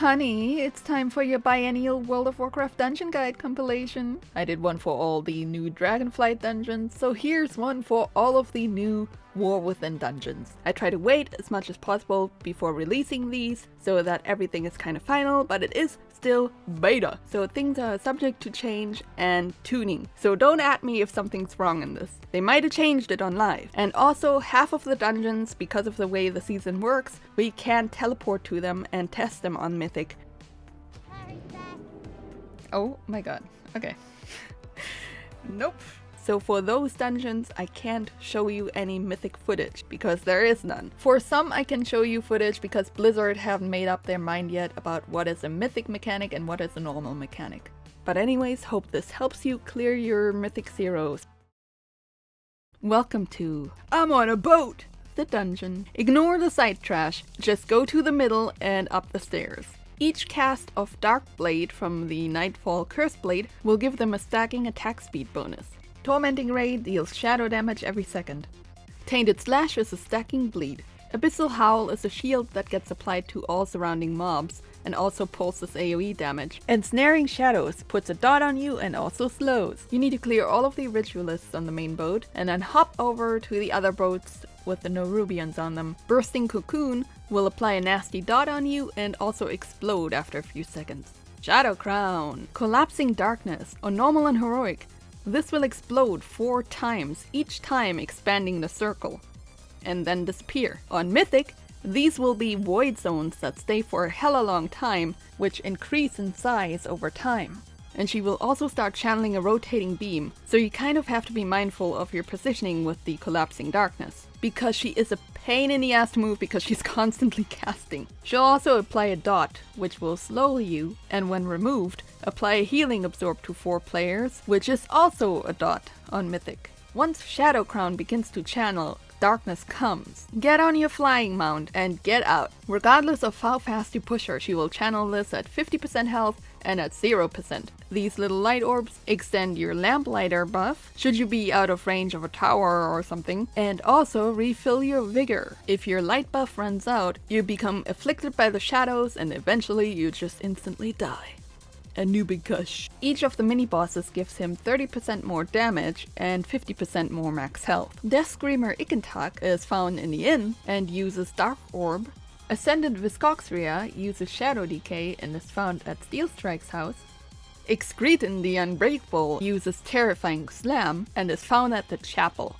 Honey, it's time for your biennial World of Warcraft dungeon guide compilation. I did one for all the new Dragonflight dungeons, so here's one for all of the new War Within dungeons. I try to wait as much as possible before releasing these so that everything is kind of final, but it is still beta, so things are subject to change and tuning. So don't at me if something's wrong in this. They might have changed it on live. And also, half of the dungeons, because of the way the season works, we can teleport to them and test them on Mythic. Oh my god. Okay. Nope. So for those dungeons, I can't show you any Mythic footage, because there is none. For some, I can show you footage because Blizzard haven't made up their mind yet about what is a Mythic mechanic and what is a normal mechanic. But anyways, hope this helps you clear your Mythic Zeros. Welcome to I'm on a boat! The dungeon. Ignore the side trash, just go to the middle and up the stairs. Each cast of Dark Blade from the Nightfall Curse Blade will give them a stacking attack speed bonus. Tormenting Ray deals shadow damage every second. Tainted Slash is a stacking bleed. Abyssal Howl is a shield that gets applied to all surrounding mobs and also pulses AoE damage. And Snaring Shadows puts a dot on you and also slows. You need to clear all of the Ritualists on the main boat and then hop over to the other boats with the no Rubians on them. Bursting Cocoon will apply a nasty dot on you and also explode after a few seconds. Shadow Crown. Collapsing Darkness, on normal and heroic. This will explode 4 times, each time expanding the circle, and then disappear. On Mythic, these will be void zones that stay for a hella long time, which increase in size over time. And she will also start channeling a rotating beam, so you kind of have to be mindful of your positioning with the Collapsing Darkness, because she is a pain in the ass to move because she's constantly casting. She'll also apply a dot, which will slow you, and when removed, apply a healing absorb to 4 players, which is also a dot on Mythic. Once Shadow Crown begins to channel, darkness comes. Get on your flying mount and get out. Regardless of how fast you push her, she will channel this at 50% health and at 0%. These little light orbs extend your lamplighter buff, should you be out of range of a tower or something, and also refill your vigor. If your light buff runs out, you become afflicted by the shadows and eventually you just instantly die. A newbie gush. Each of the mini-bosses gives him 30% more damage and 50% more max health. Death Screamer Ikentak is found in the inn and uses Dark Orb. Ascendant Viscoxria uses Shadow Decay and is found at Steelstrike's house. Excretin the Unbreakable uses Terrifying Slam and is found at the chapel.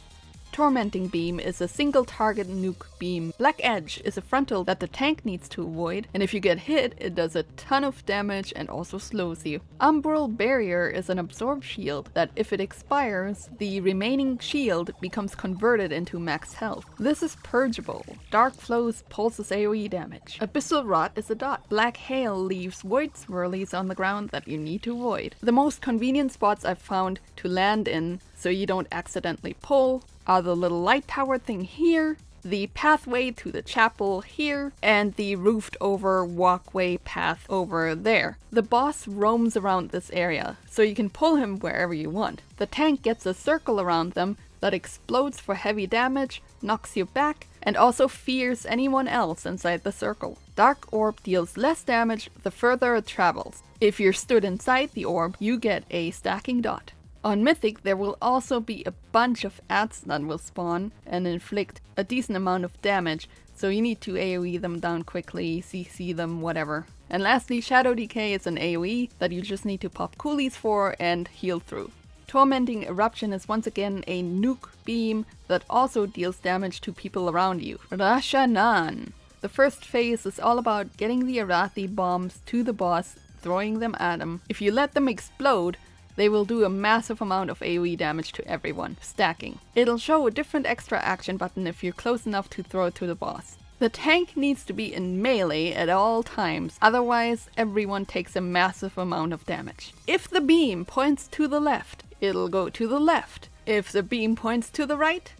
Tormenting Beam is a single target nuke beam. Black Edge is a frontal that the tank needs to avoid, and if you get hit, it does a ton of damage and also slows you. Umbral Barrier is an absorb shield that if it expires, the remaining shield becomes converted into max health. This is purgeable. Dark Flows pulses AoE damage. Abyssal Rot is a dot. Black Hail leaves void swirlies on the ground that you need to avoid. The most convenient spots I've found to land in so you don't accidentally pull are the little light tower thing here, the pathway to the chapel here, and the roofed over walkway path over there. The boss roams around this area, so you can pull him wherever you want. The tank gets a circle around them that explodes for heavy damage, knocks you back, and also fears anyone else inside the circle. Dark Orb deals less damage the further it travels. If you're stood inside the orb, you get a stacking dot. On Mythic, there will also be a bunch of adds that will spawn and inflict a decent amount of damage, so you need to AoE them down quickly, CC them, whatever. And lastly, Shadow Decay is an AoE that you just need to pop coolies for and heal through. Tormenting Eruption is once again a nuke beam that also deals damage to people around you. Rashanan. The first phase is all about getting the Arathi bombs to the boss, throwing them at him. If you let them explode, they will do a massive amount of AoE damage to everyone, stacking. It'll show a different extra action button if you're close enough to throw it to the boss. The tank needs to be in melee at all times, otherwise everyone takes a massive amount of damage. If the beam points to the left, it'll go to the left. If the beam points to the right,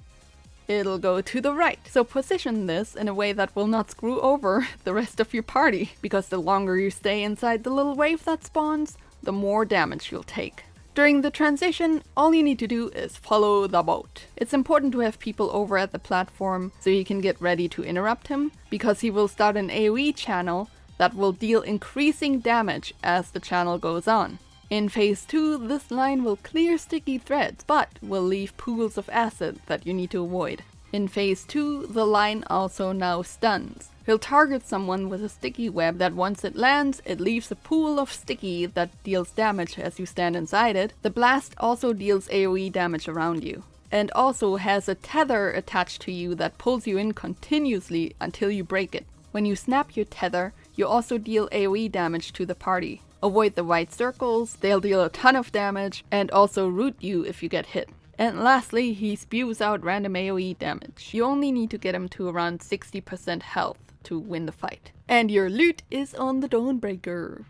it'll go to the right. So position this in a way that will not screw over the rest of your party, because the longer you stay inside the little wave that spawns, the more damage you'll take. During the transition, all you need to do is follow the boat. It's important to have people over at the platform so you can get ready to interrupt him, because he will start an AoE channel that will deal increasing damage as the channel goes on. In Phase 2, this line will clear sticky threads, but will leave pools of acid that you need to avoid. In Phase 2, the line also now stuns. He'll target someone with a sticky web that once it lands, it leaves a pool of sticky that deals damage as you stand inside it. The blast also deals AoE damage around you, and also has a tether attached to you that pulls you in continuously until you break it. When you snap your tether, you also deal AoE damage to the party. Avoid the white circles, they'll deal a ton of damage, and also root you if you get hit. And lastly, he spews out random AoE damage. You only need to get him to around 60% health to win the fight. And your loot is on the Dawnbreaker.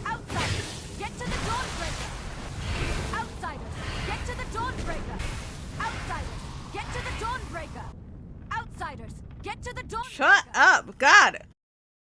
Outsiders, get to the Dawnbreaker! Outsiders, get to the Dawnbreaker! Outsiders, get to the Dawnbreaker! Outsiders, get to the Dawnbreaker! Shut up! God!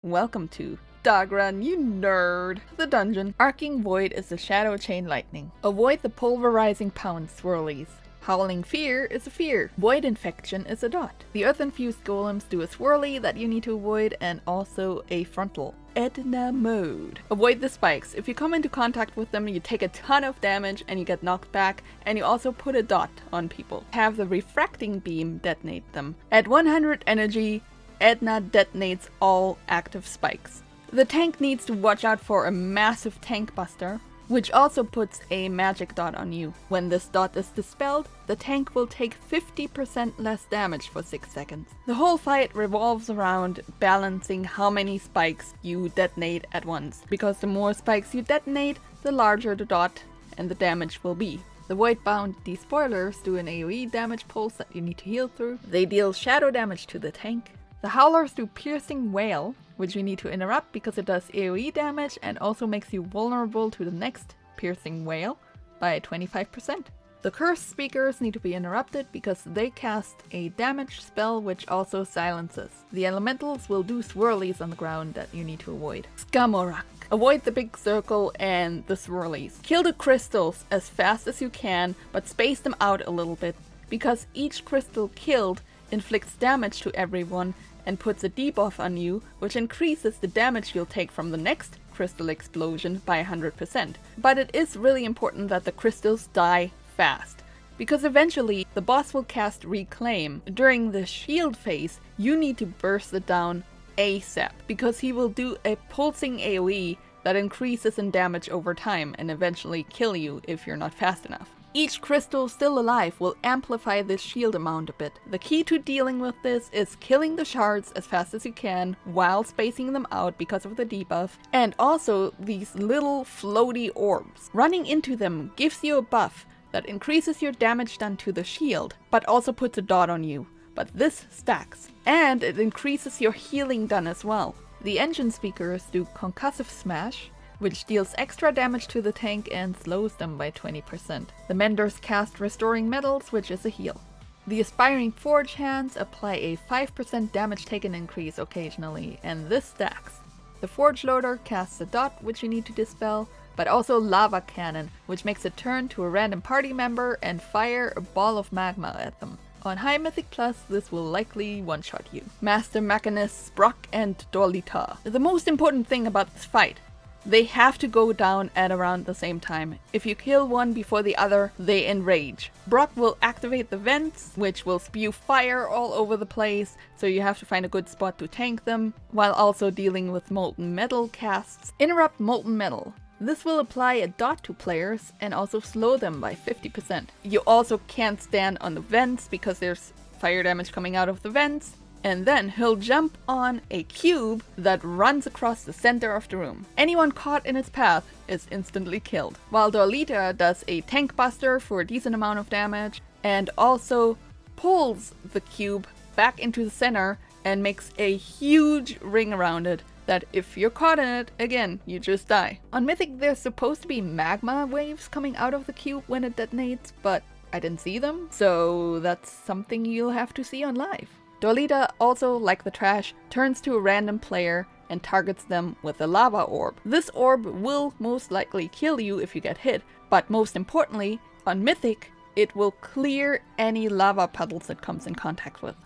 Welcome to Dog Run, you nerd! The dungeon. Arcing Void is a shadow chain lightning. Avoid the pulverizing pound swirlies. Howling Fear is a fear. Void Infection is a dot. The earth-infused golems do a swirly that you need to avoid, and also a frontal. Edna mode. Avoid the spikes. If you come into contact with them, you take a ton of damage and you get knocked back, and you also put a dot on people. Have the refracting beam detonate them. At 100 energy, Edna detonates all active spikes. The tank needs to watch out for a massive tank buster, which also puts a magic dot on you. When this dot is dispelled, the tank will take 50% less damage for 6 seconds. The whole fight revolves around balancing how many spikes you detonate at once, because the more spikes you detonate, the larger the dot and the damage will be. The Void-bound Despoilers do an AoE damage pulse that you need to heal through. They deal shadow damage to the tank. The Howlers do Piercing Wail, which you need to interrupt because it does AoE damage and also makes you vulnerable to the next Piercing Wail by 25%. The Cursed Speakers need to be interrupted because they cast a damage spell which also silences. The Elementals will do swirlies on the ground that you need to avoid. Scamorak. Avoid the big circle and the swirlies. Kill the crystals as fast as you can, but space them out a little bit, because each crystal killed inflicts damage to everyone and puts a debuff on you, which increases the damage you'll take from the next crystal explosion by 100%. But it is really important that the crystals die fast, because eventually the boss will cast Reclaim. During the shield phase, you need to burst it down ASAP, because he will do a pulsing AoE that increases in damage over time and eventually kill you if you're not fast enough. Each crystal still alive will amplify this shield amount a bit. The key to dealing with this is killing the shards as fast as you can while spacing them out because of the debuff, and also these little floaty orbs. Running into them gives you a buff that increases your damage done to the shield, but also puts a dot on you. But this stacks, and it increases your healing done as well. The Engine Speakers do Concussive Smash, which deals extra damage to the tank and slows them by 20%. The Menders cast Restoring Metals, which is a heal. The Aspiring Forge Hands apply a 5% damage taken increase occasionally, and this stacks. The Forge Loader casts a dot, which you need to dispel, but also Lava Cannon, which makes it turn to a random party member and fire a ball of magma at them. On High Mythic Plus, this will likely one-shot you. Master Machinists Brock and Dolita. The most important thing about this fight: they have to go down at around the same time. If you kill one before the other, they enrage. Brock will activate the vents, which will spew fire all over the place, so you have to find a good spot to tank them, while also dealing with Molten Metal casts. Interrupt Molten Metal. This will apply a dot to players and also slow them by 50%. You also can't stand on the vents because there's fire damage coming out of the vents. And then he'll jump on a cube that runs across the center of the room. Anyone caught in its path is instantly killed. While Dolita does a tank buster for a decent amount of damage and also pulls the cube back into the center and makes a huge ring around it that if you're caught in it, again, you just die. On Mythic, there's supposed to be magma waves coming out of the cube when it detonates, but I didn't see them, so that's something you'll have to see on live. Dolita also, like the trash, turns to a random player and targets them with a lava orb. This orb will most likely kill you if you get hit, but most importantly, on Mythic, it will clear any lava puddles it comes in contact with.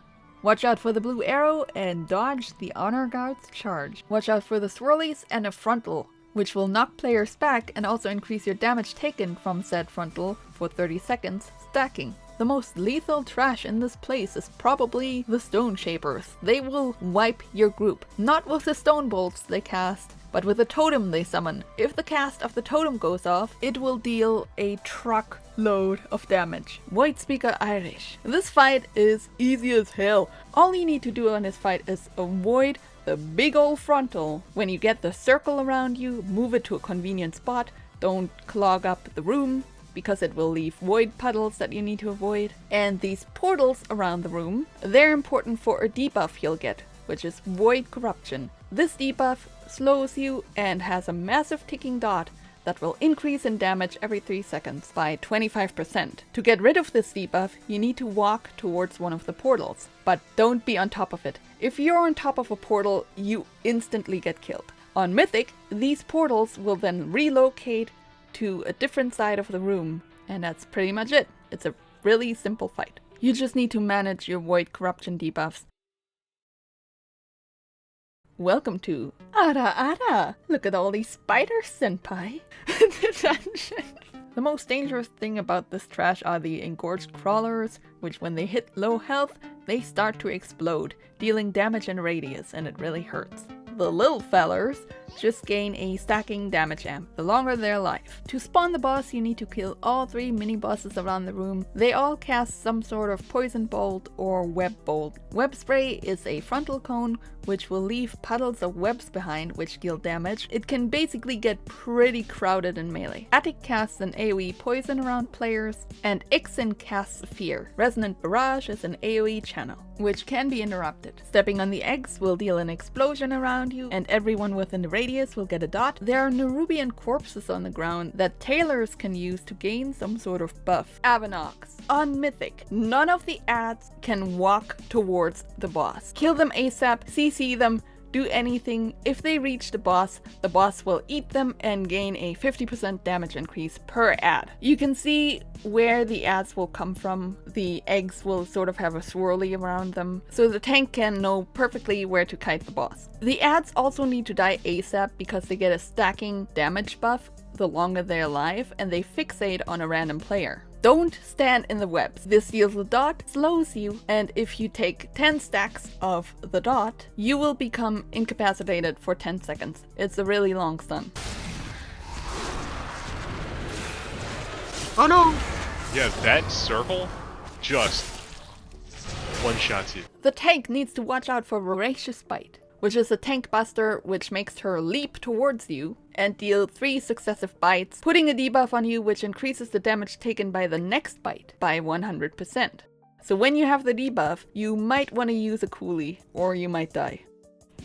Watch out for the blue arrow and dodge the honor guard's charge. Watch out for the swirlies and a frontal, which will knock players back and also increase your damage taken from said frontal for 30 seconds, stacking. The most lethal trash in this place is probably the Stone Shapers. They will wipe your group, not with the stone bolts they cast, but with the totem they summon. If the cast of the totem goes off, it will deal a truckload of damage. Void Speaker Irish. This fight is easy as hell. All you need to do on this fight is avoid the big ol' frontal. When you get the circle around you, move it to a convenient spot. Don't clog up the room, because it will leave void puddles that you need to avoid. And these portals around the room, they're important for a debuff you'll get, which is Void Corruption. This debuff slows you and has a massive ticking dot that will increase in damage every 3 seconds by 25%. To get rid of this debuff, you need to walk towards one of the portals, but don't be on top of it. If you're on top of a portal, you instantly get killed. On Mythic, these portals will then relocate to a different side of the room, and that's pretty much it. It's a really simple fight. You just need to manage your Void Corruption debuffs. Welcome to Ara-Kara! Look at all these spiders, senpai! The dungeon! The most dangerous thing about this trash are the engorged crawlers, which when they hit low health, they start to explode, dealing damage in radius, and it really hurts. The little fellers just gain a stacking damage amp, the longer their life. To spawn the boss, you need to kill all 3 mini-bosses around the room. They all cast some sort of poison bolt or web bolt. Web spray is a frontal cone, which will leave puddles of webs behind, which deal damage. It can basically get pretty crowded in melee. Attic casts an AoE poison around players, and Ixin casts Fear. Resonant Barrage is an AoE channel, which can be interrupted. Stepping on the eggs will deal an explosion around you, and everyone within the radius will get a dot. There are Nerubian corpses on the ground that tailors can use to gain some sort of buff. Avanox. On Mythic, none of the ads can walk towards the boss. Kill them ASAP, CC them, do anything. If they reach the boss will eat them and gain a 50% damage increase per ad. You can see where the ads will come from. The eggs will sort of have a swirly around them, so the tank can know perfectly where to kite the boss. The ads also need to die ASAP because they get a stacking damage buff the longer they're alive, and they fixate on a random player. Don't stand in the webs. This deals a dot, slows you, and if you take 10 stacks of the dot, you will become incapacitated for 10 seconds. It's a really long stun. Oh no! Yeah, that circle just one-shots you. The tank needs to watch out for Voracious Bite, which is a tank buster which makes her leap towards you and deal 3 successive bites, putting a debuff on you which increases the damage taken by the next bite by 100%. So when you have the debuff, you might want to use a coolie, or you might die.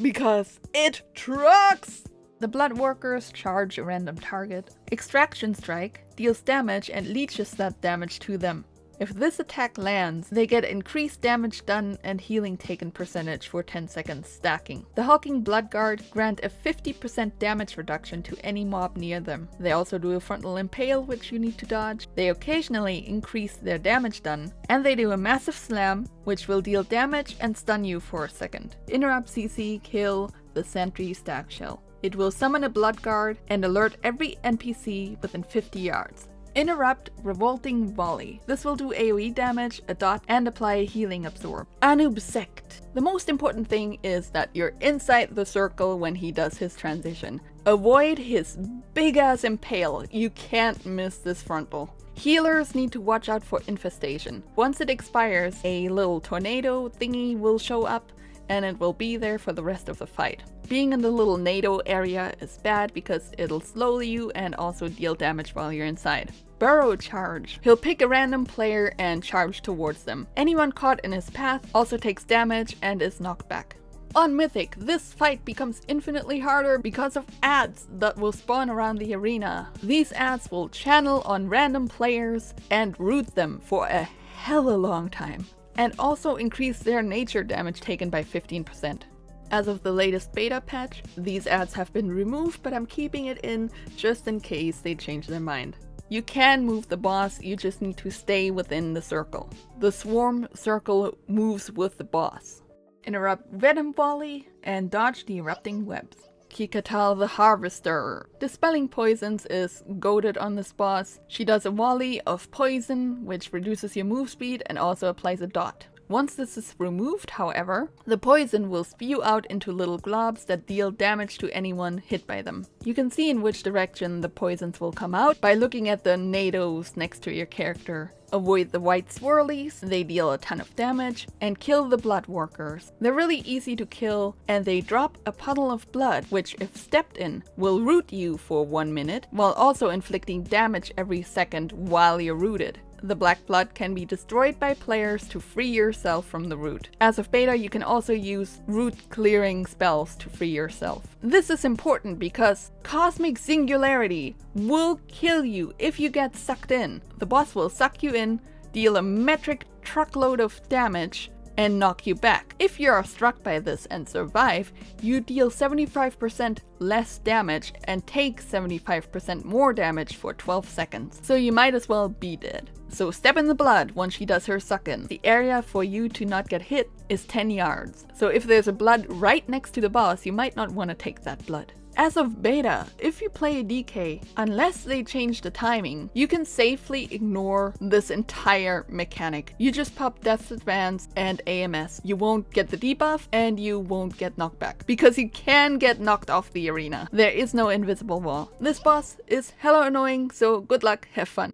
Because it trucks! The Bloodworkers charge a random target. Extraction Strike deals damage and leeches that damage to them. If this attack lands, they get increased damage done and healing taken percentage for 10 seconds stacking. The Hulking Bloodguard grant a 50% damage reduction to any mob near them. They also do a frontal impale, which you need to dodge. They occasionally increase their damage done, and they do a massive slam, which will deal damage and stun you for a second. Interrupt CC, kill the Sentry Stack Shell. It will summon a Bloodguard and alert every NPC within 50 yards. Interrupt Revolting Volley. This will do AoE damage, a dot, and apply a healing absorb. Anub Sect. The most important thing is that you're inside the circle when he does his transition. Avoid his big ass impale. You can't miss this frontal. Healers need to watch out for infestation. Once it expires, a little tornado thingy will show up, and it will be there for the rest of the fight. Being in the little NATO area is bad because it'll slow you and also deal damage while you're inside. Burrow Charge. He'll pick a random player and charge towards them. Anyone caught in his path also takes damage and is knocked back. On Mythic, this fight becomes infinitely harder because of ads that will spawn around the arena. These ads will channel on random players and root them for a hella long time, and also increase their nature damage taken by 15%. As of the latest beta patch, these ads have been removed, but I'm keeping it in just in case they change their mind. You can move the boss, you just need to stay within the circle. The swarm circle moves with the boss. Interrupt Venom Volley and dodge the erupting webs. Kikatal the Harvester. Dispelling poisons is goated on this boss. She does a volley of poison, which reduces your move speed and also applies a dot. Once this is removed, however, the poison will spew out into little globs that deal damage to anyone hit by them. You can see in which direction the poisons will come out by looking at the NATOs next to your character. Avoid the white swirlies, they deal a ton of damage, and kill the blood workers. They're really easy to kill, and they drop a puddle of blood, which if stepped in, will root you for 1 minute, while also inflicting damage every second while you're rooted. The black blood can be destroyed by players to free yourself from the root. As of beta, you can also use root clearing spells to free yourself. This is important because Cosmic Singularity will kill you if you get sucked in. The boss will suck you in, deal a metric truckload of damage, and knock you back. If you are struck by this and survive, you deal 75% less damage and take 75% more damage for 12 seconds. So you might as well be dead. So step in the blood once she does her suck in. The area for you to not get hit is 10 yards. So if there's a blood right next to the boss, you might not want to take that blood. As of beta, if you play a DK, unless they change the timing, you can safely ignore this entire mechanic. You just pop Death's Advance and AMS. You won't get the debuff and you won't get knocked back, because you can get knocked off the arena. There is no invisible wall. This boss is hella annoying, so good luck, have fun.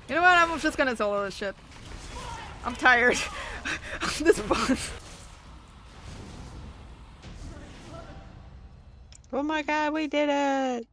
You know what, I'm just gonna solo this shit. I'm tired of this boss. Oh my god, we did it!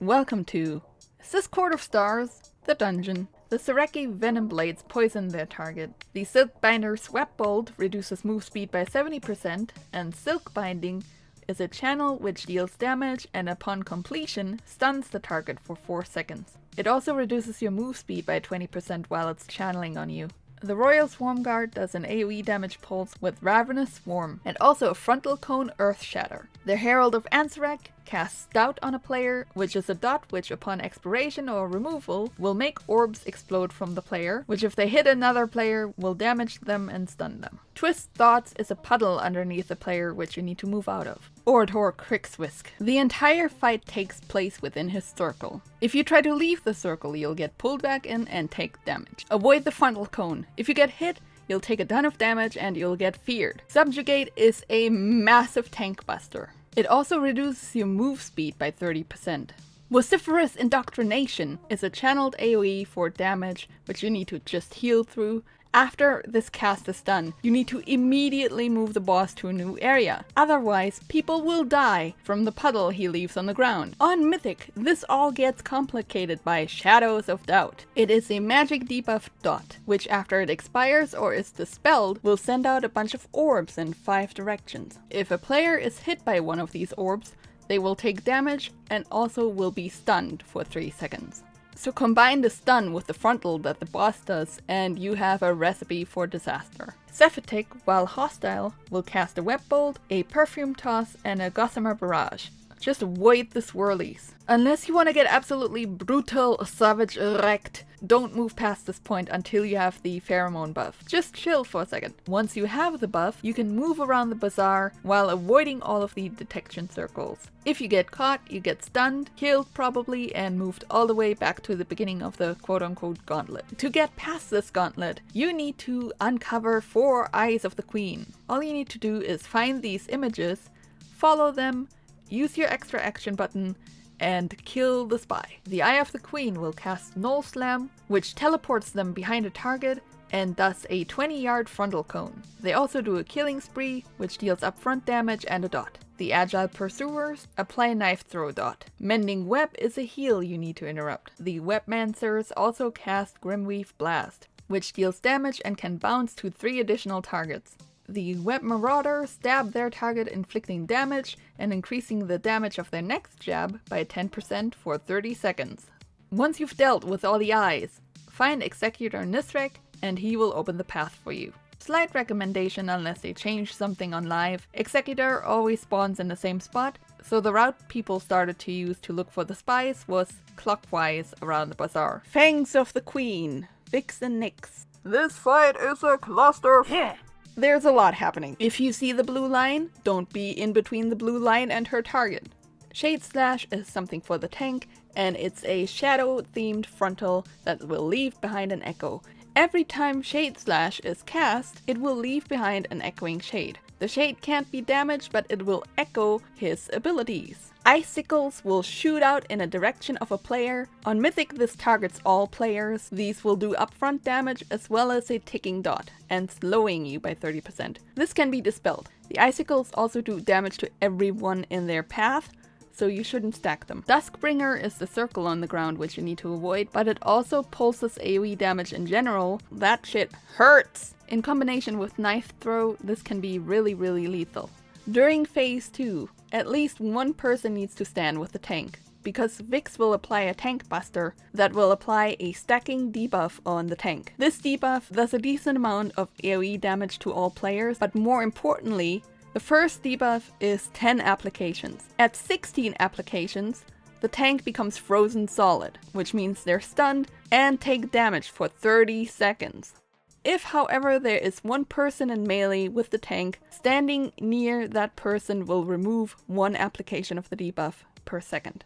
Welcome to Sis Court of Stars, the dungeon. The Sareki Venom Blades poison their target. The Silk Binder Swap Bolt reduces move speed by 70%, and Silk Binding is a channel which deals damage and upon completion stuns the target for 4 seconds. It also reduces your move speed by 20% while it's channeling on you. The Royal Swarm Guard does an AoE damage pulse with Ravenous Swarm, and also a Frontal Cone Earth Shatter. The Herald of Ansarak casts Doubt on a player, which is a dot which upon expiration or removal will make orbs explode from the player, which if they hit another player will damage them and stun them. Twist Thoughts is a puddle underneath the player which you need to move out of. Orator Krigswisk. The entire fight takes place within his circle. If you try to leave the circle, you'll get pulled back in and take damage. Avoid the Frontal Cone. If you get hit, you'll take a ton of damage and you'll get feared. Subjugate is a massive tank buster. It also reduces your move speed by 30%. Vociferous Indoctrination is a channeled AoE for damage which you need to just heal through. After this cast is done, you need to immediately move the boss to a new area. Otherwise, people will die from the puddle he leaves on the ground. On Mythic, this all gets complicated by Shadows of Doubt. It is a magic debuff dot, which after it expires or is dispelled, will send out a bunch of orbs in 5 directions. If a player is hit by one of these orbs, they will take damage and also will be stunned for 3 seconds. So combine the stun with the frontal that the boss does and you have a recipe for disaster. Sephitic, while hostile, will cast a Web Bolt, a Perfume Toss, and a Gossamer Barrage. Just avoid the swirlies. Unless you want to get absolutely brutal, savage wrecked, don't move past this point until you have the pheromone buff. Just chill for a second. Once you have the buff, you can move around the bazaar while avoiding all of the detection circles. If you get caught, you get stunned, killed probably, and moved all the way back to the beginning of the quote-unquote gauntlet. To get past this gauntlet, you need to uncover 4 Eyes of the Queen. All you need to do is find these images, follow them, use your extra action button, and kill the spy. The Eye of the Queen will cast Null Slam, which teleports them behind a target and does a 20-yard frontal cone. They also do a Killing Spree, which deals upfront damage and a dot. The Agile Pursuers apply a Knife Throw dot. Mending Web is a heal you need to interrupt. The Webmancers also cast Grimweave Blast, which deals damage and can bounce to 3 additional targets. The Web Marauder stab their target, inflicting damage and increasing the damage of their next jab by 10% for 30 seconds. Once you've dealt with all the eyes, find Executor Nisrek and he will open the path for you. Slight recommendation unless they change something on live, Executor always spawns in the same spot, So the route people started to use to look for the spies was clockwise around the bazaar. Fangs of the Queen, Vix and Nyx. This fight is a cluster. There's a lot happening. If you see the blue line, don't be in between the blue line and her target. Shade Slash is something for the tank, and it's a shadow-themed frontal that will leave behind an echo. Every time Shade Slash is cast, it will leave behind an echoing shade. The shade can't be damaged, but it will echo his abilities. Icicles will shoot out in a direction of a player. On Mythic, this targets all players. These will do upfront damage as well as a ticking dot, and slowing you by 30%. This can be dispelled. The icicles also do damage to everyone in their path, so you shouldn't stack them. Duskbringer is the circle on the ground which you need to avoid, but it also pulses AoE damage in general. That shit hurts! In combination with Knife Throw, this can be really lethal. During phase 2, at least one person needs to stand with the tank, because Vix will apply a tank buster that will apply a stacking debuff on the tank. This debuff does a decent amount of AoE damage to all players, but more importantly, the first debuff is 10 applications. At 16 applications, the tank becomes frozen solid, which means they're stunned and take damage for 30 seconds. If, however, there is one person in melee with the tank, standing near that person will remove one application of the debuff per second.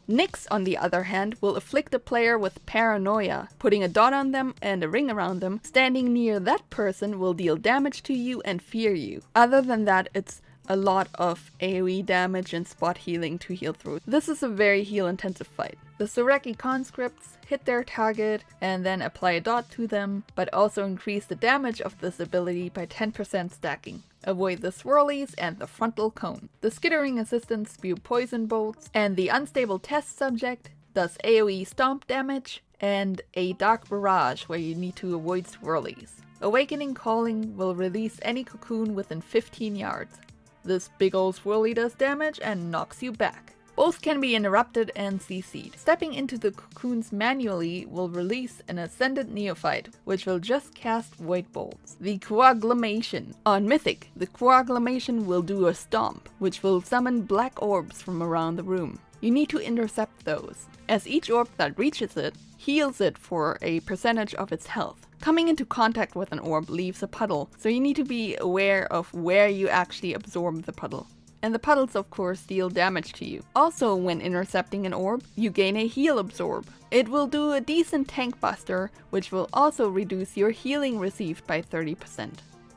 Nyx, on the other hand, will afflict a player with paranoia, putting a dot on them and a ring around them. Standing near that person will deal damage to you and fear you. Other than that, it's a lot of AoE damage and spot healing to heal through. This is a very heal-intensive fight. The Soreki conscripts hit their target and then apply a dot to them, but also increase the damage of this ability by 10% stacking. Avoid the swirlies and the frontal cone. The skittering assistants spew poison bolts, and the unstable test subject does AoE stomp damage and a dark barrage where you need to avoid swirlies. Awakening Calling will release any cocoon within 15 yards. This big ol' swirly does damage and knocks you back. Both can be interrupted and CC'd. Stepping into the cocoons manually will release an Ascended Neophyte, which will just cast Void Bolts. The Coagulation. On Mythic, the Coagulation will do a stomp, which will summon black orbs from around the room. You need to intercept those, as each orb that reaches it heals it for a percentage of its health. Coming into contact with an orb leaves a puddle, so you need to be aware of where you actually absorb the puddle. And the puddles of course deal damage to you. Also, when intercepting an orb, you gain a heal absorb. It will do a decent tank buster, which will also reduce your healing received by 30%.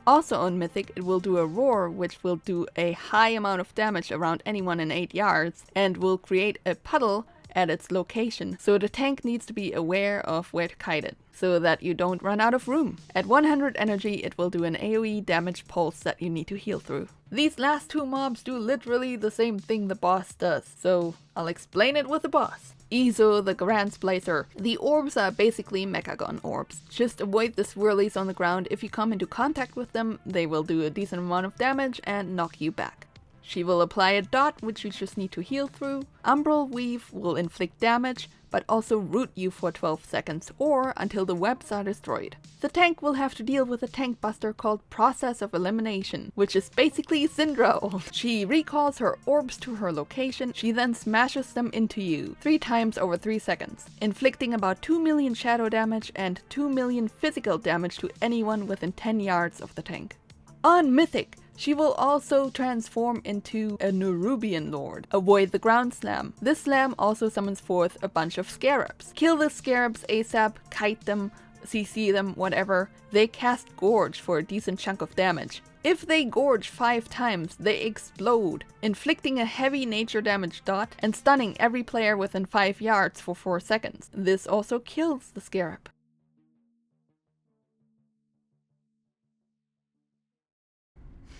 Also on Mythic, it will do a roar, which will do a high amount of damage around anyone in 8 yards, and will create a puddle at its location, so the tank needs to be aware of where to kite it, so that you don't run out of room. At 100 energy, it will do an AoE damage pulse that you need to heal through. These last two mobs do literally the same thing the boss does, so I'll explain it with the boss. Izo, the Grand Splicer. The orbs are basically Mechagon orbs. Just avoid the swirlies on the ground. If you come into contact with them, they will do a decent amount of damage and knock you back. She will apply a dot, which you just need to heal through. Umbral Weave will inflict damage, but also root you for 12 seconds, or until the webs are destroyed. The tank will have to deal with a tank buster called Process of Elimination, which is basically Syndra. She recalls her orbs to her location, she then smashes them into you 3 times over 3 seconds, inflicting about 2 million shadow damage and 2 million physical damage to anyone within 10 yards of the tank. On Mythic, she will also transform into a Nerubian Lord. Avoid the ground slam. This slam also summons forth a bunch of scarabs. Kill the scarabs ASAP, kite them, CC them, whatever. They cast Gorge for a decent chunk of damage. If they gorge 5 times, they explode, inflicting a heavy nature damage dot and stunning every player within 5 yards for 4 seconds. This also kills the scarab.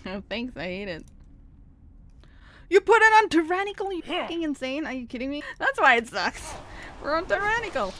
Oh, thanks, I hate it. You put it on Tyrannical, you fucking insane? Are you kidding me? That's why it sucks. We're on Tyrannical.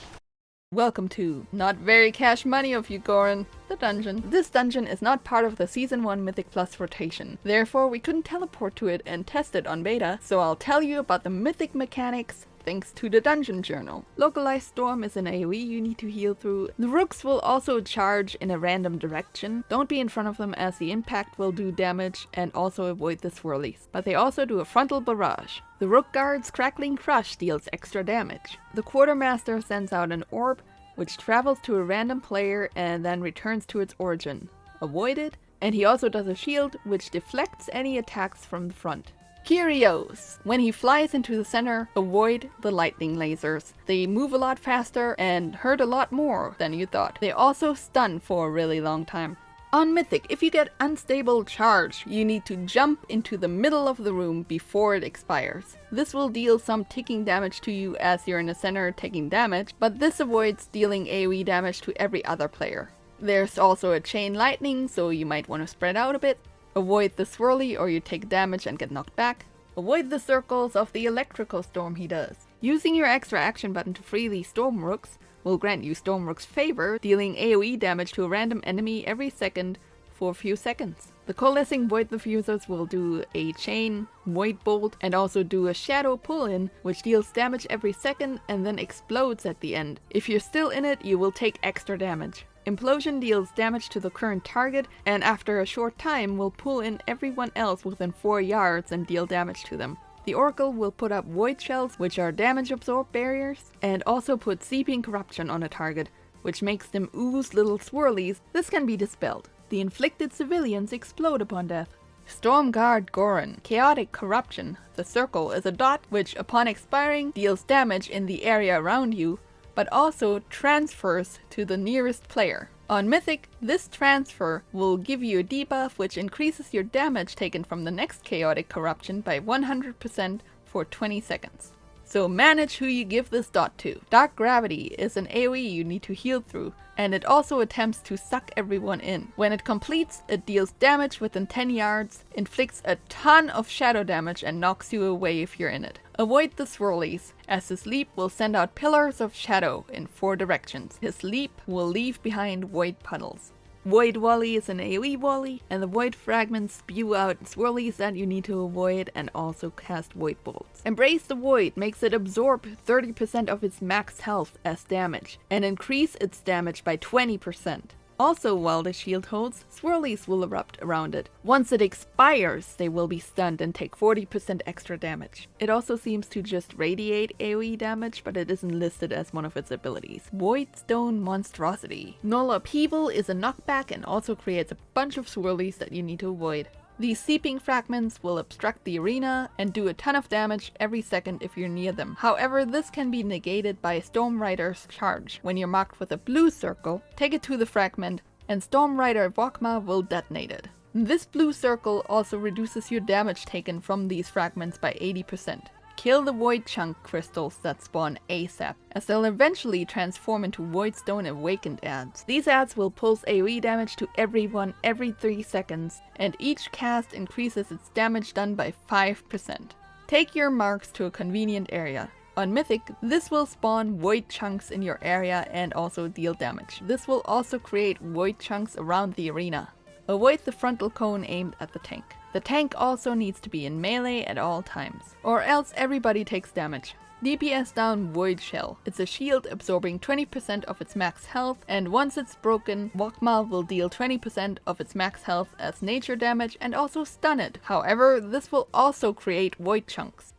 Welcome to Not Very Cash Money of you, Goran, the dungeon. This dungeon is not part of the Season 1 Mythic Plus rotation. Therefore, we couldn't teleport to it and test it on beta, so I'll tell you about the Mythic mechanics, thanks to the dungeon journal. Localized Storm is an AoE you need to heal through. The Rooks will also charge in a random direction. Don't be in front of them as the impact will do damage, and also avoid the swirlies. But they also do a frontal barrage. The Rook Guard's Crackling Crush deals extra damage. The Quartermaster sends out an orb, which travels to a random player and then returns to its origin. Avoid it. And he also does a shield, which deflects any attacks from the front. Kyrios. When he flies into the center, avoid the lightning lasers. They move a lot faster and hurt a lot more than you thought. They also stun for a really long time. On Mythic, if you get Unstable Charge, you need to jump into the middle of the room before it expires. This will deal some ticking damage to you as you're in the center taking damage, but this avoids dealing AoE damage to every other player. There's also a Chain Lightning, so you might want to spread out a bit. Avoid the swirly or you take damage and get knocked back. Avoid the circles of the electrical storm he does. Using your extra action button to free these Storm Rooks will grant you Storm Rook's favor, dealing AoE damage to a random enemy every second for a few seconds. The Coalescing Void Diffusers will do a Chain, Void Bolt, and also do a Shadow Pull-In, which deals damage every second and then explodes at the end. If you're still in it, you will take extra damage. Implosion deals damage to the current target, and after a short time will pull in everyone else within 4 yards and deal damage to them. The Oracle will put up Void Shells, which are damage absorb barriers, and also put Seeping Corruption on a target, which makes them ooze little swirlies. This can be dispelled. The inflicted civilians explode upon death. Stormguard Goron. Chaotic Corruption. The circle is a dot which, upon expiring, deals damage in the area around you, but also transfers to the nearest player. On Mythic, this transfer will give you a debuff which increases your damage taken from the next Chaotic Corruption by 100% for 20 seconds. So manage who you give this dot to. Dark Gravity is an AoE you need to heal through, and it also attempts to suck everyone in. When it completes, it deals damage within 10 yards, inflicts a ton of shadow damage and knocks you away if you're in it. Avoid the swirlies, as his leap will send out pillars of shadow in 4 directions. His leap will leave behind void puddles. Void Volley is an AoE volley, and the void fragments spew out swirlies that you need to avoid and also cast void bolts. Embrace the Void makes it absorb 30% of its max health as damage, and increase its damage by 20%. Also, while the shield holds, swirlies will erupt around it. Once it expires, they will be stunned and take 40% extra damage. It also seems to just radiate AoE damage, but it isn't listed as one of its abilities. Voidstone Monstrosity. Null Upheaval is a knockback and also creates a bunch of swirlies that you need to avoid. These seeping fragments will obstruct the arena and do a ton of damage every second if you're near them. However, this can be negated by Storm Rider's charge. When you're marked with a blue circle, take it to the fragment and Storm Rider Vokma will detonate it. This blue circle also reduces your damage taken from these fragments by 80%. Kill the Void Chunk crystals that spawn ASAP, as they'll eventually transform into Voidstone Awakened adds. These adds will pulse AoE damage to everyone every 3 seconds, and each cast increases its damage done by 5%. Take your marks to a convenient area. On Mythic, this will spawn Void Chunks in your area and also deal damage. This will also create Void Chunks around the arena. Avoid the frontal cone aimed at the tank. The tank also needs to be in melee at all times, or else everybody takes damage. DPS down Void Shell. It's a shield absorbing 20% of its max health, and once it's broken, Vokma will deal 20% of its max health as nature damage and also stun it. However, this will also create Void Chunks.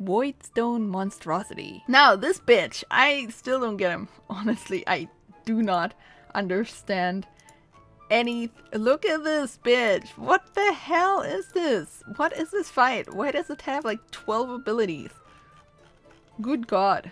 Voidstone Monstrosity. Now this bitch, I still don't get him. Honestly, I do not understand any. Look at this bitch. What the hell is this? What is this fight? Why does it have like 12 abilities? Good god.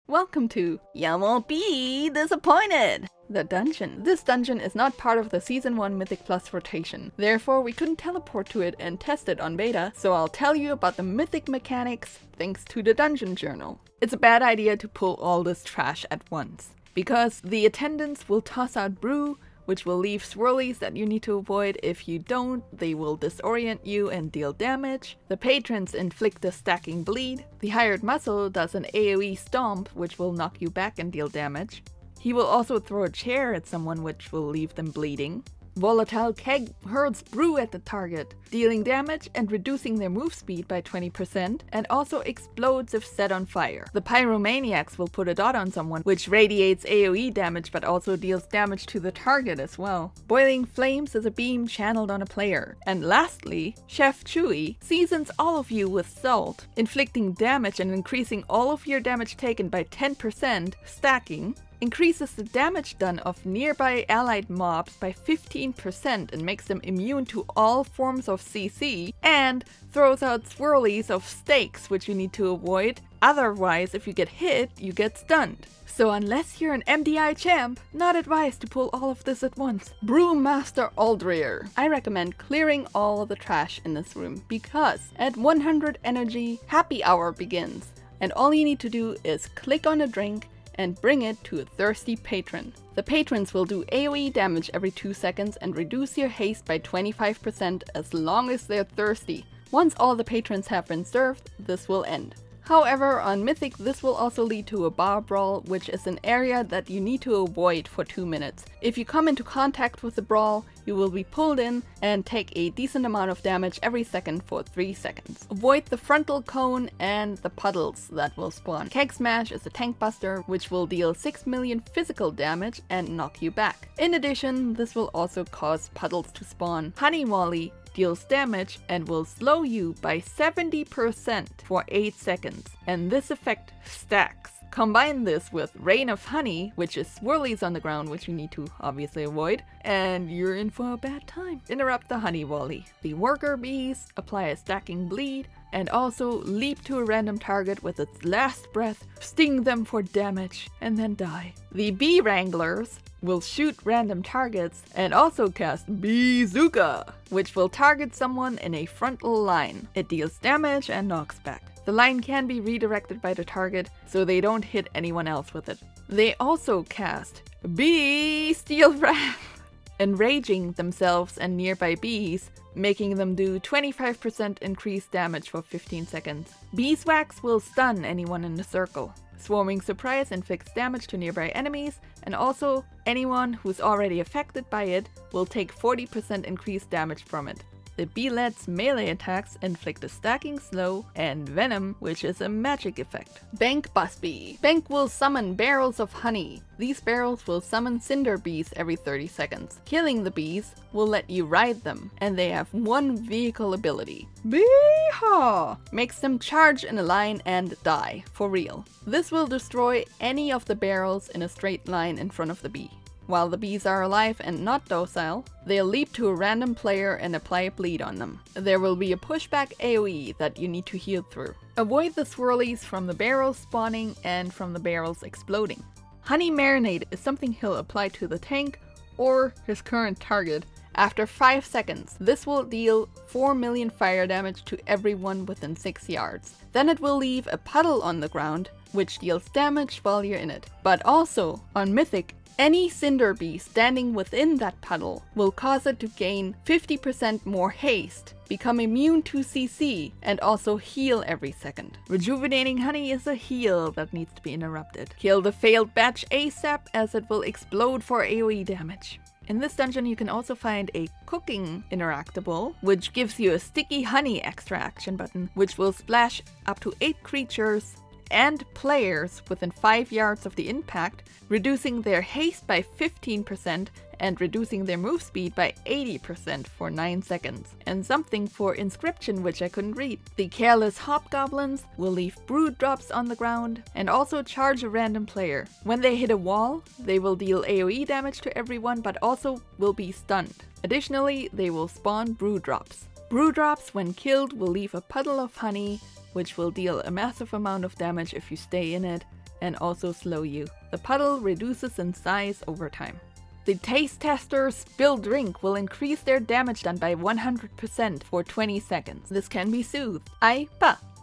Welcome to You Won't Be Disappointed! The dungeon. This dungeon is not part of the Season 1 Mythic Plus rotation. Therefore, we couldn't teleport to it and test it on beta, so I'll tell you about the Mythic mechanics thanks to the dungeon journal. It's a bad idea to pull all this trash at once, because the attendants will toss out brew, which will leave swirlies that you need to avoid. If you don't, they will disorient you and deal damage. The patrons inflict a stacking bleed. The hired muscle does an AoE stomp, which will knock you back and deal damage. He will also throw a chair at someone, which will leave them bleeding. Volatile keg hurls brew at the target, dealing damage and reducing their move speed by 20%, and also explodes if set on fire. The Pyromaniacs will put a dot on someone, which radiates AoE damage but also deals damage to the target as well. Boiling Flames is a beam channeled on a player. And lastly, Chef Chewy seasons all of you with salt, inflicting damage and increasing all of your damage taken by 10%, stacking, increases the damage done of nearby allied mobs by 15% and makes them immune to all forms of CC, and throws out swirlies of stakes which you need to avoid, otherwise if you get hit, you get stunned. So unless you're an MDI champ, not advised to pull all of this at once. Brewmaster Aldrier. I recommend clearing all the trash in this room because at 100 energy, happy hour begins, and all you need to do is click on a drink and bring it to a thirsty patron. The patrons will do AoE damage every 2 seconds and reduce your haste by 25% as long as they're thirsty. Once all the patrons have been served, this will end. However, on Mythic, this will also lead to a bar brawl, which is an area that you need to avoid for 2 minutes. If you come into contact with the brawl, you will be pulled in and take a decent amount of damage every second for 3 seconds. Avoid the frontal cone and the puddles that will spawn. Keg Smash is a tank buster, which will deal 6 million physical damage and knock you back. In addition, this will also cause puddles to spawn. Honey Volley deals damage and will slow you by 70% for 8 seconds, and this effect stacks. Combine this with Rain of Honey, which is swirlies on the ground, which you need to obviously avoid, and you're in for a bad time. Interrupt the Honey Volley. The Worker Bees apply a stacking bleed, and also leap to a random target with its last breath, sting them for damage, and then die. The Bee Wranglers will shoot random targets and also cast Beezooka, which will target someone in a frontal line. It deals damage and knocks back. The line can be redirected by the target, so they don't hit anyone else with it. They also cast Bee Steel Wrath, enraging themselves and nearby bees, making them do 25% increased damage for 15 seconds. Beeswax will stun anyone in the circle. Swarming Surprise inflicts damage to nearby enemies, and also anyone who's already affected by it will take 40% increased damage from it. The Beelet's melee attacks inflict a stacking slow and venom, which is a magic effect. Bank Busby. Bank will summon barrels of honey. These barrels will summon cinder bees every 30 seconds. Killing the bees will let you ride them, and they have one vehicle ability. Bee-haw! Makes them charge in a line and die, for real. This will destroy any of the barrels in a straight line in front of the bee. While the bees are alive and not docile, they'll leap to a random player and apply a bleed on them. There will be a pushback AoE that you need to heal through. Avoid the swirlies from the barrels spawning and from the barrels exploding. Honey Marinade is something he'll apply to the tank or his current target. After 5 seconds, this will deal 4 million fire damage to everyone within 6 yards. Then it will leave a puddle on the ground, which deals damage while you're in it. But also, on Mythic, any Cinder Bee standing within that puddle will cause it to gain 50% more haste, become immune to CC, and also heal every second. Rejuvenating Honey is a heal that needs to be interrupted. Kill the failed batch ASAP, as it will explode for AoE damage. In this dungeon you can also find a cooking interactable, which gives you a sticky honey extra action button, which will splash up to 8 creatures and players within 5 yards of the impact, reducing their haste by 15% and reducing their move speed by 80% for 9 seconds. And something for Inscription, which I couldn't read. The Careless Hobgoblins will leave brood drops on the ground and also charge a random player. When they hit a wall, they will deal AoE damage to everyone, but also will be stunned. Additionally, they will spawn brood drops. Brood drops, when killed, will leave a puddle of honey, which will deal a massive amount of damage if you stay in it, and also slow you. The puddle reduces in size over time. The Taste Tester's Spill Drink will increase their damage done by 100% for 20 seconds. This can be soothed.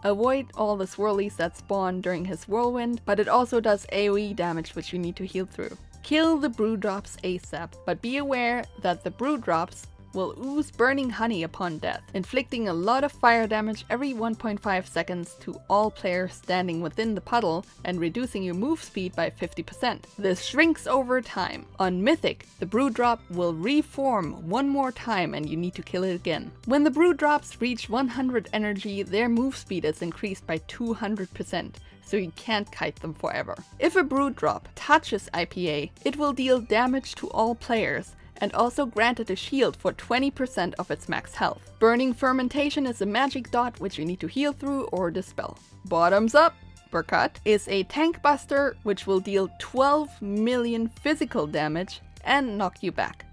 Avoid all the swirlies that spawn during his whirlwind, but it also does AoE damage, which you need to heal through. Kill the brood drops ASAP, but be aware that the brood drops will ooze burning honey upon death, inflicting a lot of fire damage every 1.5 seconds to all players standing within the puddle and reducing your move speed by 50%. This shrinks over time. On Mythic, the brew drop will reform one more time and you need to kill it again. When the brew drops reach 100 energy, their move speed is increased by 200%. So you can't kite them forever. If a brew drop touches IPA, it will deal damage to all players and also granted a shield for 20% of its max health. Burning Fermentation is a magic dot which you need to heal through or dispel. Bottoms up, Uppercut is a tank buster which will deal 12 million physical damage and knock you back.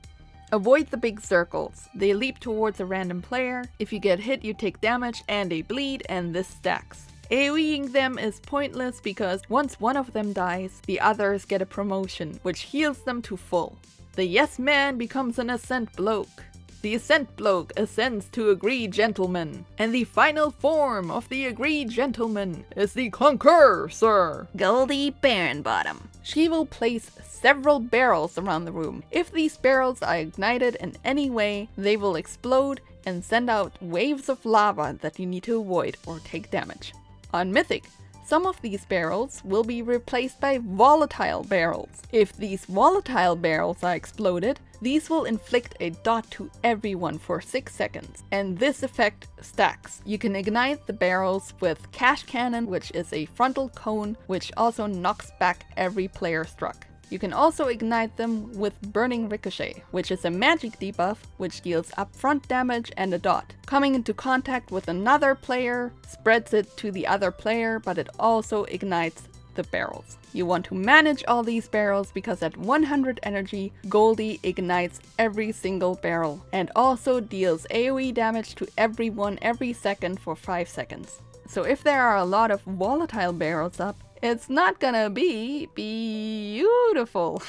Avoid the big circles. They leap towards a random player. If you get hit, you take damage and a bleed, and this stacks. AoEing them is pointless because once one of them dies, the others get a promotion, which heals them to full. The Yes Man becomes an Ascent Bloke. The Ascent Bloke ascends to Agree Gentleman. And the final form of the Agree Gentleman is the Conquer, sir. Goldie Baronbottom. She will place several barrels around the room. If these barrels are ignited in any way, they will explode and send out waves of lava that you need to avoid or take damage. On Mythic, some of these barrels will be replaced by volatile barrels. If these volatile barrels are exploded, these will inflict a dot to everyone for 6 seconds, and this effect stacks. You can ignite the barrels with Cash Cannon, which is a frontal cone, which also knocks back every player struck. You can also ignite them with Burning Ricochet, which is a magic debuff which deals upfront damage and a dot. Coming into contact with another player spreads it to the other player, but it also ignites the barrels. You want to manage all these barrels because at 100 energy, Goldie ignites every single barrel and also deals AoE damage to everyone every second for 5 seconds. So if there are a lot of volatile barrels up, it's not gonna be beautiful.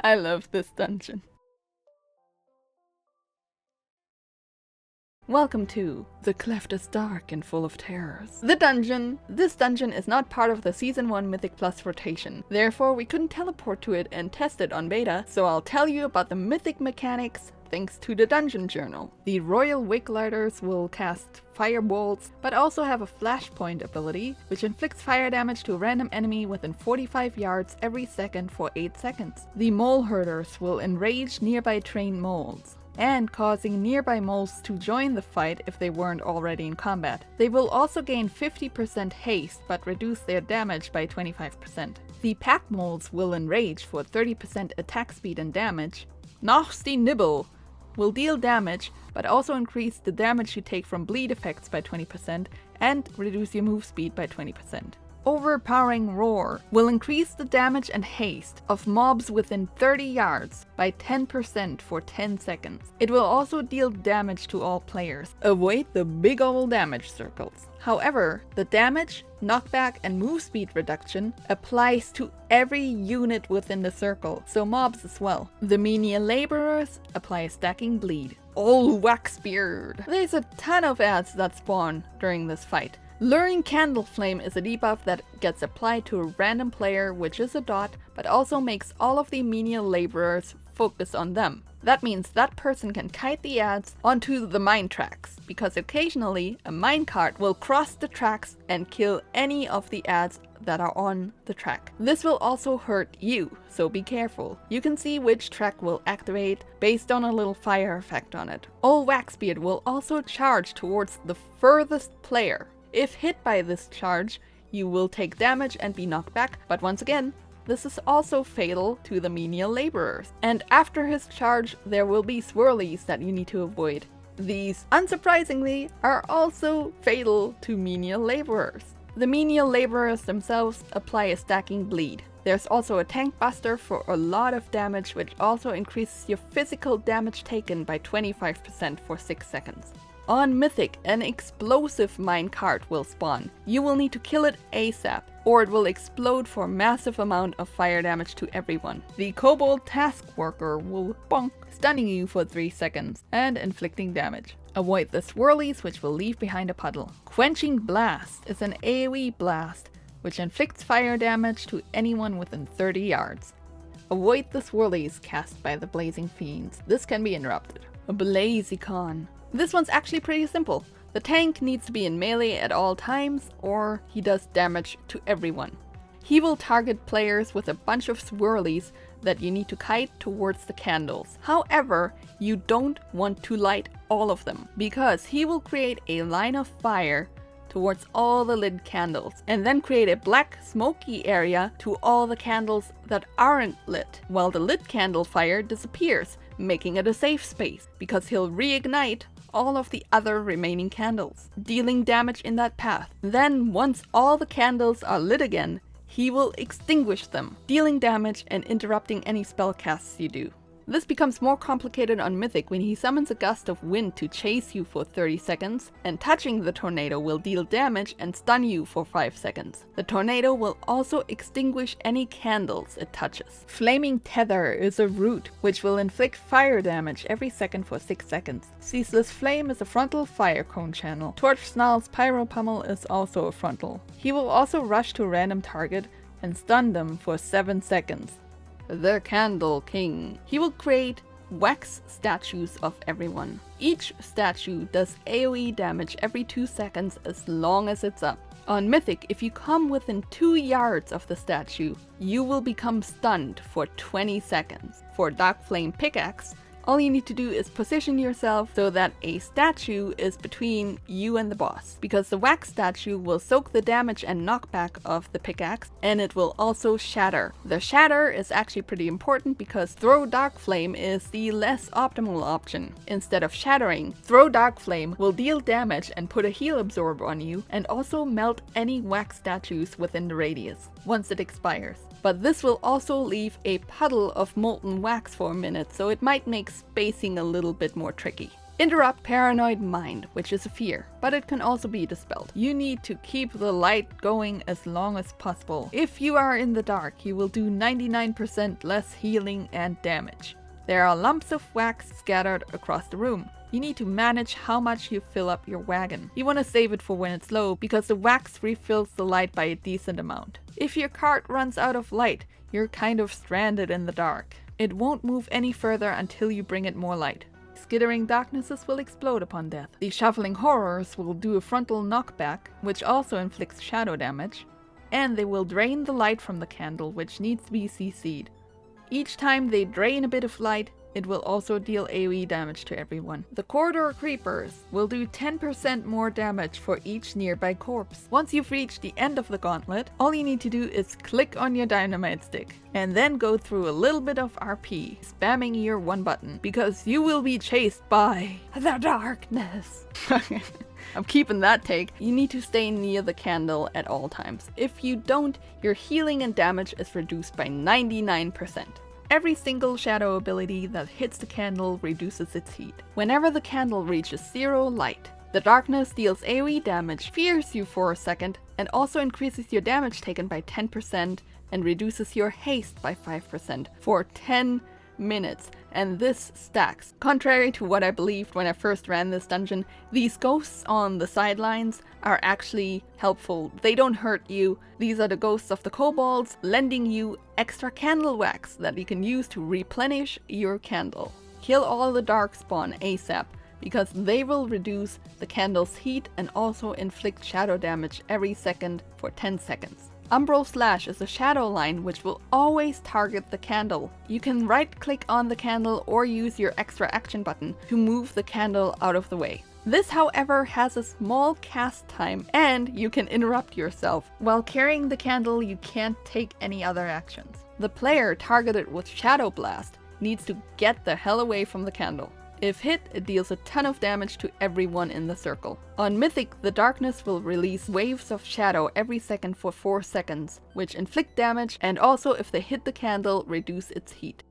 I love this dungeon. Welcome to The Cleft is Dark and Full of Terrors. This dungeon is not part of the Season 1 Mythic Plus rotation. Therefore, we couldn't teleport to it and test it on beta, so I'll tell you about the Mythic mechanics thanks to the Dungeon Journal. The Royal Wiglighters will cast firebolts, but also have a flashpoint ability, which inflicts fire damage to a random enemy within 45 yards every second for 8 seconds. The Mole Herders will enrage nearby trained moles, and causing nearby moles to join the fight if they weren't already in combat. They will also gain 50% haste, but reduce their damage by 25%. The Pack Moles will enrage for 30% attack speed and damage. Nasty Nibble will deal damage, but also increase the damage you take from bleed effects by 20% and reduce your move speed by 20%. Overpowering Roar will increase the damage and haste of mobs within 30 yards by 10% for 10 seconds. It will also deal damage to all players. Avoid the big ol' damage circles. However, the damage, knockback, and move speed reduction applies to every unit within the circle, so mobs as well. The menial laborers apply stacking bleed. All Waxbeard! There's a ton of ads that spawn during this fight. Luring Candle Flame is a debuff that gets applied to a random player, which is a dot, but also makes all of the menial laborers focus on them. That means that person can kite the ads onto the mine tracks, because occasionally a minecart will cross the tracks and kill any of the ads that are on the track. This will also hurt you, so be careful. You can see which track will activate based on a little fire effect on it. Old Waxbeard will also charge towards the furthest player. If hit by this charge, you will take damage and be knocked back, but once again, this is also fatal to the menial laborers. And after his charge, there will be swirlies that you need to avoid. These, unsurprisingly, are also fatal to menial laborers. The menial laborers themselves apply a stacking bleed. There's also a tank buster for a lot of damage, which also increases your physical damage taken by 25% for 6 seconds. On Mythic, an explosive minecart will spawn. You will need to kill it ASAP, or it will explode for a massive amount of fire damage to everyone. The Kobold Task Worker will bonk, stunning you for 3 seconds and inflicting damage. Avoid the swirlies, which will leave behind a puddle. Quenching Blast is an AoE blast, which inflicts fire damage to anyone within 30 yards. Avoid the swirlies cast by the blazing fiends. This can be interrupted. A Blaziken. This one's actually pretty simple. The tank needs to be in melee at all times, or he does damage to everyone. He will target players with a bunch of swirlies that you need to kite towards the candles. However, you don't want to light all of them, because he will create a line of fire towards all the lit candles, and then create a black smoky area to all the candles that aren't lit, while the lit candle fire disappears, making it a safe space, because he'll reignite all of the other remaining candles, dealing damage in that path. Then, once all the candles are lit again, he will extinguish them, dealing damage and interrupting any spell casts you do. This becomes more complicated on Mythic when he summons a gust of wind to chase you for 30 seconds, and touching the tornado will deal damage and stun you for 5 seconds. The tornado will also extinguish any candles it touches. Flaming Tether is a root which will inflict fire damage every second for 6 seconds. Ceaseless Flame is a frontal fire cone channel. Torch Snarl's Pyro Pummel is also a frontal. He will also rush to a random target and stun them for 7 seconds. The Candle King. He will create wax statues of everyone. Each statue does AoE damage every 2 seconds as long as it's up. On Mythic, if you come within 2 yards of the statue, you will become stunned for 20 seconds. For Darkflame Pickaxe, all you need to do is position yourself so that a statue is between you and the boss, because the wax statue will soak the damage and knockback of the pickaxe, and it will also shatter. The shatter is actually pretty important because Throw Dark Flame is the less optimal option. Instead of shattering, Throw Dark Flame will deal damage and put a heal absorb on you, and also melt any wax statues within the radius once it expires. But this will also leave a puddle of molten wax for a minute, so it might make spacing a little bit more tricky. Interrupt Paranoid Mind, which is a fear, but it can also be dispelled. You need to keep the light going as long as possible. If you are in the dark, you will do 99% less healing and damage. There are lumps of wax scattered across the room. You need to manage how much you fill up your wagon. You want to save it for when it's low, because the wax refills the light by a decent amount. If your cart runs out of light, you're kind of stranded in the dark. It won't move any further until you bring it more light. Skittering Darknesses will explode upon death. The Shuffling Horrors will do a frontal knockback, which also inflicts shadow damage, and they will drain the light from the candle, which needs to be CC'd. Each time they drain a bit of light, it will also deal AoE damage to everyone. The Corridor Creepers will do 10% more damage for each nearby corpse. Once you've reached the end of the gauntlet, all you need to do is click on your dynamite stick, and then go through a little bit of RP, spamming your one button, because you will be chased by the darkness. I'm keeping that take. You need to stay near the candle at all times. If you don't, your healing and damage is reduced by 99%. Every single shadow ability that hits the candle reduces its heat. Whenever the candle reaches 0 light, the darkness deals AoE damage, fears you for a second, and also increases your damage taken by 10% and reduces your haste by 5% for 10 minutes, and this stacks. Contrary to what I believed when I first ran this dungeon, these ghosts on the sidelines are actually helpful. They don't hurt you. These are the ghosts of the kobolds, lending you extra candle wax that you can use to replenish your candle. Kill all the darkspawn ASAP, because they will reduce the candle's heat and also inflict shadow damage every second for 10 seconds. Umbral Slash is a shadow line which will always target the candle. You can right click on the candle or use your extra action button to move the candle out of the way. This, however, has a small cast time and you can interrupt yourself. While carrying the candle, you can't take any other actions. The player targeted with Shadow Blast needs to get the hell away from the candle. If hit, it deals a ton of damage to everyone in the circle. On Mythic, the darkness will release waves of shadow every second for 4 seconds, which inflict damage, and also if they hit the candle, reduce its heat.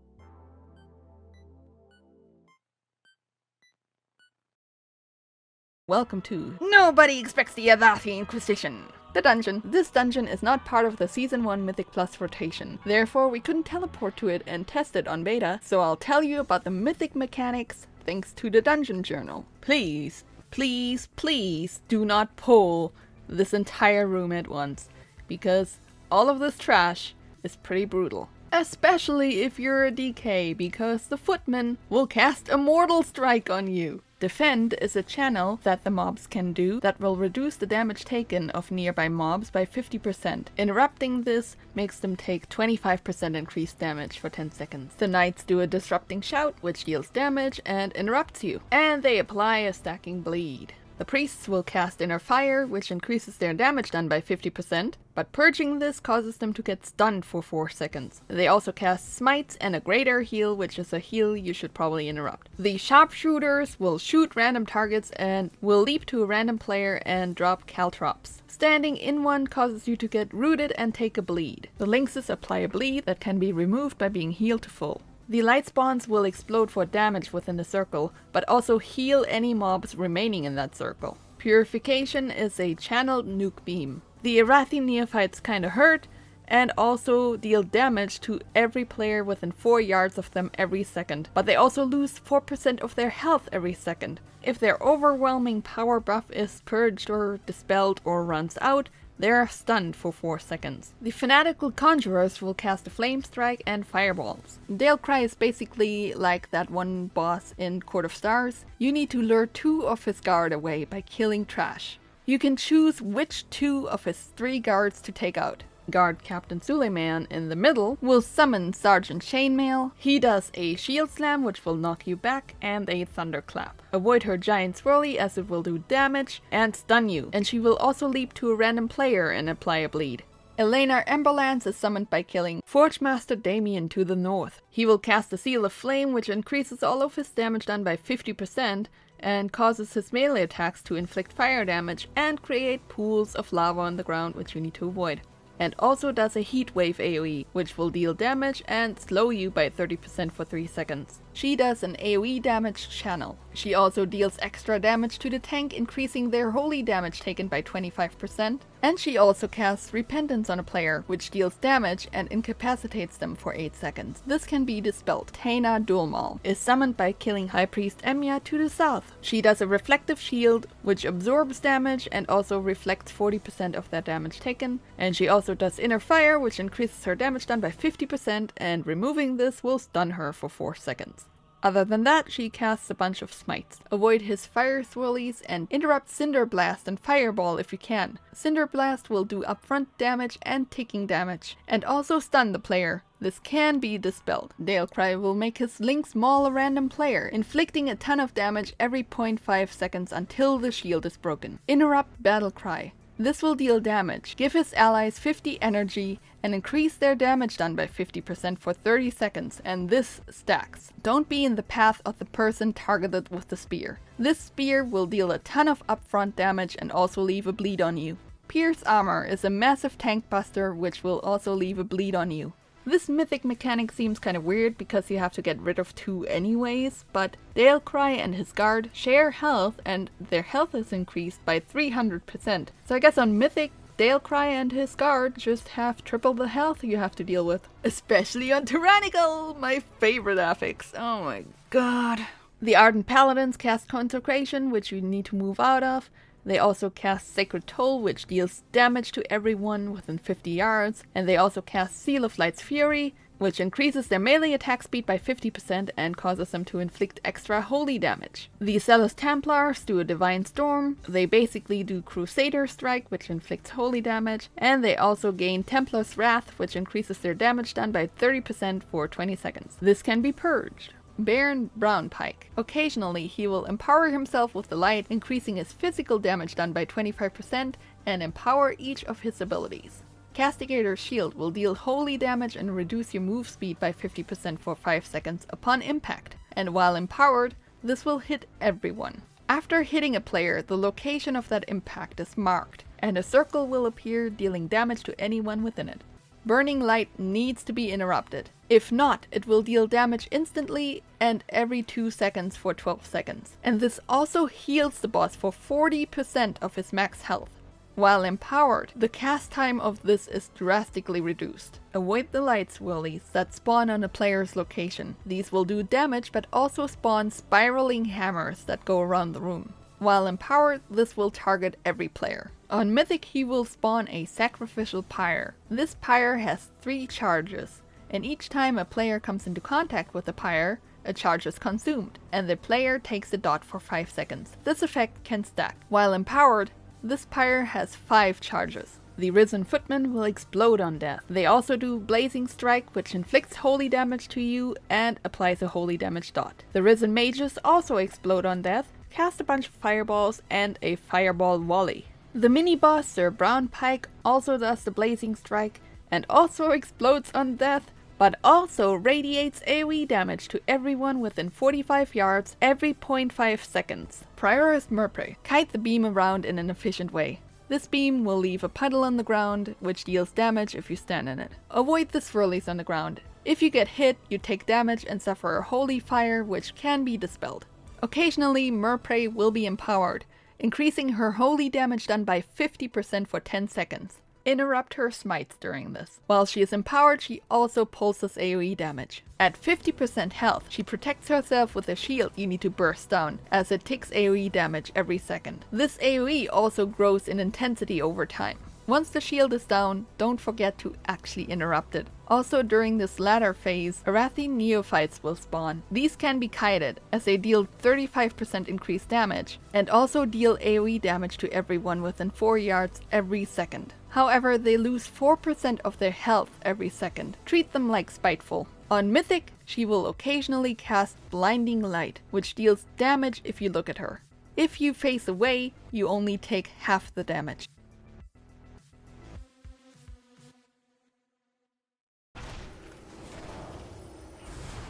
Welcome to Nobody Expects the Adathi Inquisition! The dungeon. This dungeon is not part of the Season 1 Mythic Plus rotation, therefore we couldn't teleport to it and test it on beta, so I'll tell you about the Mythic mechanics thanks to the dungeon journal. Please, please, please do not pull this entire room at once, because all of this trash is pretty brutal. Especially if you're a DK, because the Footman will cast a Mortal Strike on you. Defend is a channel that the mobs can do that will reduce the damage taken of nearby mobs by 50%. Interrupting this makes them take 25% increased damage for 10 seconds. The Knights do a Disrupting Shout, which deals damage and interrupts you. And they apply a Stacking Bleed. The Priests will cast Inner Fire, which increases their damage done by 50%, but purging this causes them to get stunned for 4 seconds. They also cast Smites and a Greater Heal, which is a heal you should probably interrupt. The Sharpshooters will shoot random targets and will leap to a random player and drop Caltrops. Standing in one causes you to get rooted and take a bleed. The Lynxes apply a bleed that can be removed by being healed to full. The light spawns will explode for damage within the circle, but also heal any mobs remaining in that circle. Purification is a channeled nuke beam. The Arathi Neophytes kinda hurt, and also deal damage to every player within 4 yards of them every second, but they also lose 4% of their health every second. If their overwhelming power buff is purged or dispelled or runs out, they are stunned for 4 seconds. The Fanatical Conjurers will cast a Flame Strike and Fireballs. Dalecry is basically like that one boss in Court of Stars. You need to lure 2 of his guard away by killing trash. You can choose which 2 of his 3 guards to take out. Guard Captain Suleiman in the middle will summon Sergeant Chainmail. He does a Shield Slam, which will knock you back, and a Thunderclap. Avoid her Giant Swirly as it will do damage and stun you, and she will also leap to a random player and apply a bleed. Elena Emberlance is summoned by killing Forgemaster Damien to the north. He will cast a Seal of Flame, which increases all of his damage done by 50%, and causes his melee attacks to inflict fire damage and create pools of lava on the ground, which you need to avoid. And also does a Heat Wave AoE, which will deal damage and slow you by 30% for 3 seconds. She does an AoE damage channel. She also deals extra damage to the tank, increasing their holy damage taken by 25%. And she also casts Repentance on a player, which deals damage and incapacitates them for 8 seconds. This can be dispelled. Taina Dulmal is summoned by killing High Priest Emiya to the south. She does a Reflective Shield, which absorbs damage and also reflects 40% of that damage taken. And she also does Inner Fire, which increases her damage done by 50%, and removing this will stun her for 4 seconds. Other than that, she casts a bunch of smites. Avoid his fire swirlies and interrupt Cinder Blast and Fireball if you can. Cinder Blast will do upfront damage and ticking damage, and also stun the player. This can be dispelled. Dalecry will make his Lynx maul a random player, inflicting a ton of damage every 0.5 seconds until the shield is broken. Interrupt Battlecry. This will deal damage, give his allies 50 energy, and increase their damage done by 50% for 30 seconds, and this stacks. Don't be in the path of the person targeted with the spear. This spear will deal a ton of upfront damage and also leave a bleed on you. Pierce Armor is a massive tank buster which will also leave a bleed on you. This mythic mechanic seems kind of weird because you have to get rid of 2 anyways, but Dalecry and his guard share health and their health is increased by 300%. So I guess on mythic, Dalecry and his guard just have triple the health you have to deal with. Especially on Tyrannical, my favorite affix. Oh my god. The Ardent Paladins cast Consecration, which you need to move out of. They also cast Sacred Toll, which deals damage to everyone within 50 yards, and they also cast Seal of Light's Fury, which increases their melee attack speed by 50% and causes them to inflict extra holy damage. The Zealous Templars do a Divine Storm. They basically do Crusader Strike, which inflicts holy damage, and they also gain Templar's Wrath, which increases their damage done by 30% for 20 seconds. This can be purged. Baron Brownpike. Occasionally, he will empower himself with the light, increasing his physical damage done by 25% and empower each of his abilities. Castigator's Shield will deal holy damage and reduce your move speed by 50% for 5 seconds upon impact, and while empowered, this will hit everyone. After hitting a player, the location of that impact is marked, and a circle will appear dealing damage to anyone within it. Burning Light needs to be interrupted. If not, it will deal damage instantly and every 2 seconds for 12 seconds. And this also heals the boss for 40% of his max health. While empowered, the cast time of this is drastically reduced. Avoid the light swirlies that spawn on a player's location. These will do damage but also spawn spiraling hammers that go around the room. While empowered, this will target every player. On Mythic, he will spawn a Sacrificial Pyre. This pyre has 3 charges. and each time a player comes into contact with the pyre, a charge is consumed, and the player takes a dot for 5 seconds. This effect can stack. While empowered, this pyre has 5 charges. The Risen Footmen will explode on death. They also do Blazing Strike, which inflicts holy damage to you and applies a holy damage dot. The Risen Mages also explode on death, cast a bunch of fireballs, and a fireball volley. The mini-boss Sir Brown Pike also does the Blazing Strike and also explodes on death, but also radiates AoE damage to everyone within 45 yards every 0.5 seconds. Priorist Murphy. Kite the beam around in an efficient way. This beam will leave a puddle on the ground, which deals damage if you stand in it. Avoid the swirlies on the ground. If you get hit, you take damage and suffer a holy fire, which can be dispelled. Occasionally, Murphy will be empowered, increasing her holy damage done by 50% for 10 seconds. Interrupt her smites during this. While she is empowered, she also pulses AoE damage. At 50% health, she protects herself with a shield you need to burst down, as it takes AoE damage every second. This AoE also grows in intensity over time. Once the shield is down, don't forget to actually interrupt it. Also during this latter phase, Arathi Neophytes will spawn. These can be kited, as they deal 35% increased damage, and also deal AoE damage to everyone within 4 yards every second. However, they lose 4% of their health every second. Treat them like Spiteful. On Mythic, she will occasionally cast Blinding Light, which deals damage if you look at her. If you face away, you only take half the damage.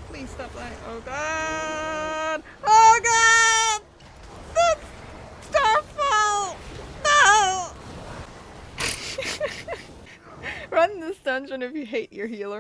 Please stop lying. Oh god! Oh god! That's Starfall! No! Run this dungeon if you hate your healer.